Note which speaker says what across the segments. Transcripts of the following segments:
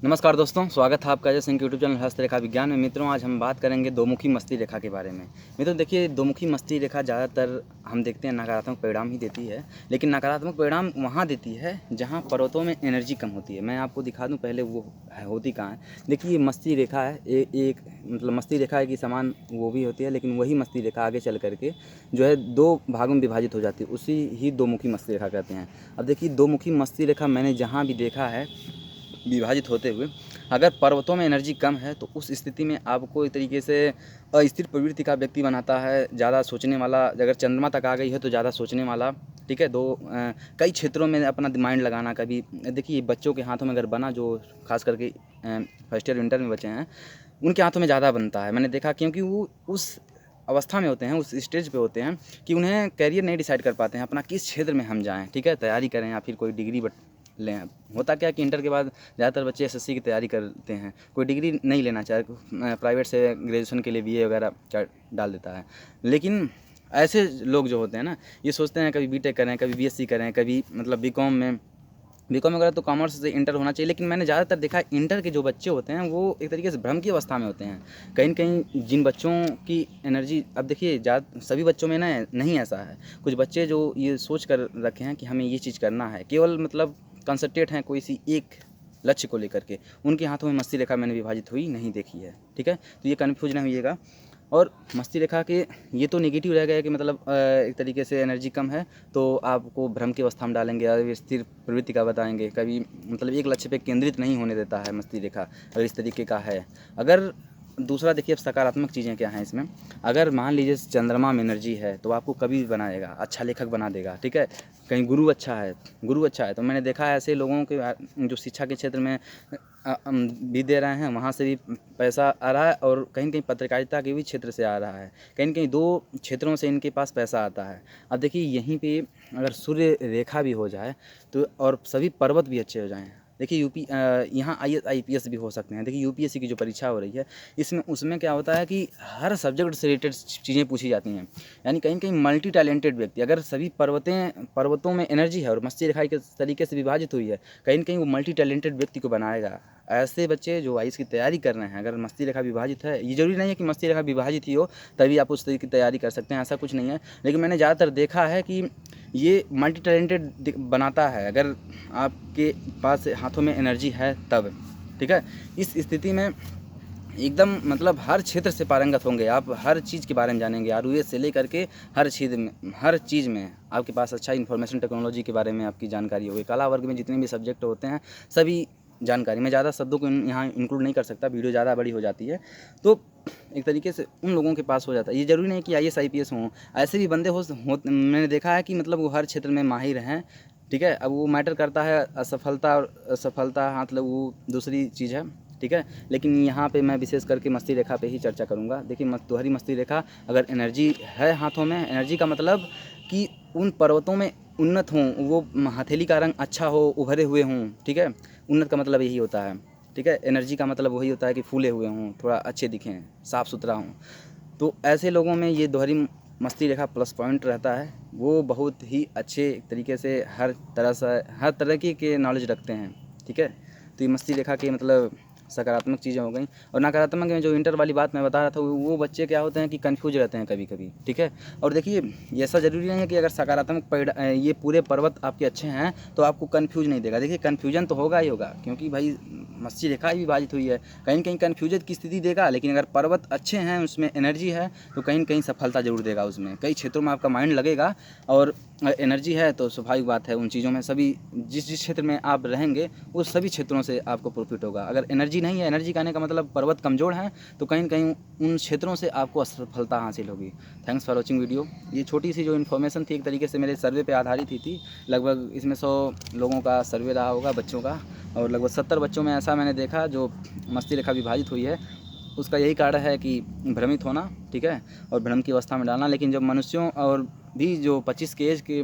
Speaker 1: नमस्कार दोस्तों, स्वागत है आपका अजय सिंह के यूट्यूब चैनल हस्तरेखा विज्ञान में। मित्रों, आज हम बात करेंगे दोमुखी मस्ती रेखा के बारे में। मित्रों देखिए, दोमुखी मस्ती रेखा ज़्यादातर हम देखते हैं नकारात्मक परिणाम ही देती है, लेकिन नकारात्मक परिणाम वहाँ देती है जहाँ पर्वतों में एनर्जी कम होती है। मैं आपको दिखा दूँ पहले वो होती कहाँ है। देखिए, ये मस्ती रेखा है, एक मतलब मस्ती रेखा की समान वो भी होती है, लेकिन वही मस्ती रेखा आगे चल करके जो है दो भागों में विभाजित हो जाती है, उसी ही दोमुखी मस्ती रेखा कहते हैं। अब देखिए, दोमुखी मस्ती रेखा मैंने जहाँ भी देखा है विभाजित होते हुए, अगर पर्वतों में एनर्जी कम है तो उस स्थिति में आपको एक तरीके से अस्थिर प्रवृत्ति का व्यक्ति बनाता है, ज़्यादा सोचने वाला। अगर चंद्रमा तक आ गई है तो ज़्यादा सोचने वाला, ठीक है। कई क्षेत्रों में अपना माइंड लगाना। कभी देखिए, बच्चों के हाथों में अगर बना, जो खास करके फर्स्ट ईयर विंटर में बच्चे हैं, उनके हाथों में ज़्यादा बनता है, मैंने देखा। क्योंकि वो उस अवस्था में होते हैं, उस स्टेज पे होते हैं कि उन्हें कैरियर नहीं डिसाइड कर पाते हैं अपना, किस क्षेत्र में हम जाएं, ठीक है, तैयारी करें या फिर कोई डिग्री लें। होता क्या है कि इंटर के बाद ज़्यादातर बच्चे एसएससी की तैयारी करते हैं, कोई डिग्री नहीं लेना चाहे, प्राइवेट से ग्रेजुएशन के लिए बीए वगैरह डाल देता है। लेकिन ऐसे लोग जो होते हैं ना, ये सोचते हैं कभी बीटेक करें, कभी बीएससी करें, कभी मतलब बीकॉम वगैरह तो कॉमर्स से इंटर होना चाहिए। लेकिन मैंने ज़्यादातर देखा है इंटर के जो बच्चे होते हैं वो एक तरीके से भ्रम की अवस्था में होते हैं। कहीं न कहीं जिन बच्चों की एनर्जी, अब देखिए सभी बच्चों में ना नहीं ऐसा है। कुछ बच्चे जो ये सोच कर रखे हैं कि हमें ये चीज़ करना है, केवल मतलब कंसंट्रेट हैं कोई सी एक लक्ष्य को लेकर के, उनके हाथों में मस्ती रेखा मैंने विभाजित हुई नहीं देखी है, ठीक है। तो ये कन्फ्यूज ना होइएगा। और मस्ती रेखा के ये तो नेगेटिव रह गया कि मतलब एक तरीके से एनर्जी कम है तो आपको भ्रम की अवस्था में डालेंगे और स्थिर प्रवृत्ति का बताएंगे, कभी मतलब एक लक्ष्य पे केंद्रित नहीं होने देता है मस्ती रेखा, अगर इस तरीके का है। अगर दूसरा देखिए, अब सकारात्मक चीज़ें क्या हैं इसमें। अगर मान लीजिए चंद्रमा में एनर्जी है तो आपको कभी भी बनाएगा, अच्छा लेखक बना देगा, ठीक है। कहीं गुरु अच्छा है तो मैंने देखा है ऐसे लोगों के जो शिक्षा के क्षेत्र में भी दे रहे हैं, वहाँ से भी पैसा आ रहा है, और कहीं न कहीं पत्रकारिता के भी क्षेत्र से आ रहा है। कहीं न कहीं 2 क्षेत्रों से इनके पास पैसा आता है। अब देखिए, यहीं पे अगर सूर्य रेखा भी हो जाए तो, और सभी पर्वत भी अच्छे हो जाएँ। देखिए यहाँ आईएएस आईपीएस भी हो सकते हैं। देखिए, यूपीएससी की जो परीक्षा हो रही है, इसमें उसमें क्या होता है कि हर सब्जेक्ट से रिलेटेड चीज़ें पूछी जाती हैं। यानी कहीं न कहीं मल्टी टैलेंटेड व्यक्ति, अगर सभी पर्वतों में एनर्जी है और मस्ती रेखा के तरीके से विभाजित हुई है, कहीं न कहीं वो मल्टी टैलेंटेड व्यक्ति को बनाएगा। ऐसे बच्चे जो आईएएस की तैयारी कर रहे हैं, अगर मस्ती रेखा विभाजित है, ये ज़रूरी नहीं है कि मस्ती रेखा विभाजित ही हो तभी आप उस तरीके की तैयारी कर सकते हैं, ऐसा कुछ नहीं है। लेकिन मैंने ज़्यादातर देखा है कि ये मल्टी टैलेंटेड बनाता है, अगर आपके पास हाथों में एनर्जी है तब, ठीक है। इस स्थिति में एकदम मतलब हर क्षेत्र से पारंगत होंगे आप, हर चीज़ के बारे में जानेंगे, आरओएस से लेकर के हर चीज़ में आपके पास अच्छा इन्फॉर्मेशन टेक्नोलॉजी के बारे में आपकी जानकारी होगी। कला वर्ग में जितने भी सब्जेक्ट होते हैं सभी जानकारी, मैं ज़्यादा शब्दों को यहाँ इंक्लूड नहीं कर सकता, वीडियो ज़्यादा बड़ी हो जाती है। तो एक तरीके से उन लोगों के पास हो जाता है। ये ज़रूरी नहीं कि आईएएस आईपीएस हों, ऐसे भी बंदे मैंने देखा है कि मतलब वो हर क्षेत्र में माहिर हैं, ठीक है। अब वो मैटर करता है असफलता और असफलता, मतलब वो दूसरी चीज़ है, ठीक है। लेकिन यहाँ पे मैं विशेष करके मस्ती रेखा पे ही चर्चा करूँगा। देखिए, दोहरी मस्ती रेखा, अगर एनर्जी है हाथों में, एनर्जी का मतलब कि उन पर्वतों में उन्नत हों, वो हथेली का रंग अच्छा हो, उभरे हुए हों, ठीक है। उन्नत का मतलब यही होता है, ठीक है। एनर्जी का मतलब वही होता है कि फूले हुए हों, थोड़ा अच्छे दिखें, साफ़ सुथरा हों। तो ऐसे लोगों में ये दोहरी मस्ती रेखा प्लस पॉइंट रहता है। वो बहुत ही अच्छे तरीके से हर तरह के नॉलेज रखते हैं, ठीक है। तो ये मस्ती रेखा के मतलब सकारात्मक चीज़ें हो गई। और नकारात्मक में जो इंटर वाली बात मैं बता रहा था, वो बच्चे क्या होते हैं कि कन्फ्यूज रहते हैं कभी कभी, ठीक है। और देखिए, ये ऐसा ज़रूरी नहीं है कि अगर सकारात्मक ये पूरे पर्वत आपके अच्छे हैं तो आपको कन्फ्यूज नहीं देगा। देखिए, कन्फ्यूजन तो होगा ही होगा, क्योंकि भाई मस्ती रेखा ही विभाजित हुई है, कहीं न कहीं कन्फ्यूजन की स्थिति देगा। लेकिन अगर पर्वत अच्छे हैं, उसमें एनर्जी है, तो कहीं न कहीं सफलता ज़रूर देगा। उसमें कई क्षेत्रों में आपका माइंड लगेगा, और एनर्जी है तो स्वाभाविक बात है उन चीज़ों में सभी जिस क्षेत्र में आप रहेंगे उस सभी क्षेत्रों से आपको प्रॉफिट होगा। अगर एनर्जी नहीं है, एनर्जी का आने का मतलब पर्वत कमज़ोर हैं, तो कहीं न कहीं उन क्षेत्रों से आपको असफलता हासिल होगी। Thanks for watching video. ये छोटी सी जो इन्फॉर्मेशन थी, एक तरीके से मेरे सर्वे पे आधारित ही थी। लगभग इसमें 100 लोगों का सर्वे रहा होगा, बच्चों का, और लगभग 70 बच्चों में ऐसा मैंने देखा जो मस्ती रेखा विभाजित हुई है। उसका यही कारण है कि भ्रमित होना, ठीक है, और भ्रम की अवस्था में डालना। लेकिन जब मनुष्यों और भी जो 25 के एज के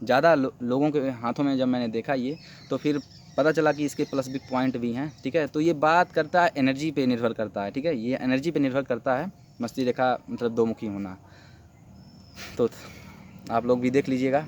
Speaker 1: ज़्यादा लोगों के हाथों में जब मैंने देखा ये, तो फिर पता चला कि इसके प्लस भी पॉइंट भी हैं, ठीक है। तो ये बात करता है एनर्जी पे निर्भर करता है, ठीक है। ये एनर्जी पे निर्भर करता है मस्ती रेखा मतलब दोमुखी होना। तो आप लोग भी देख लीजिएगा।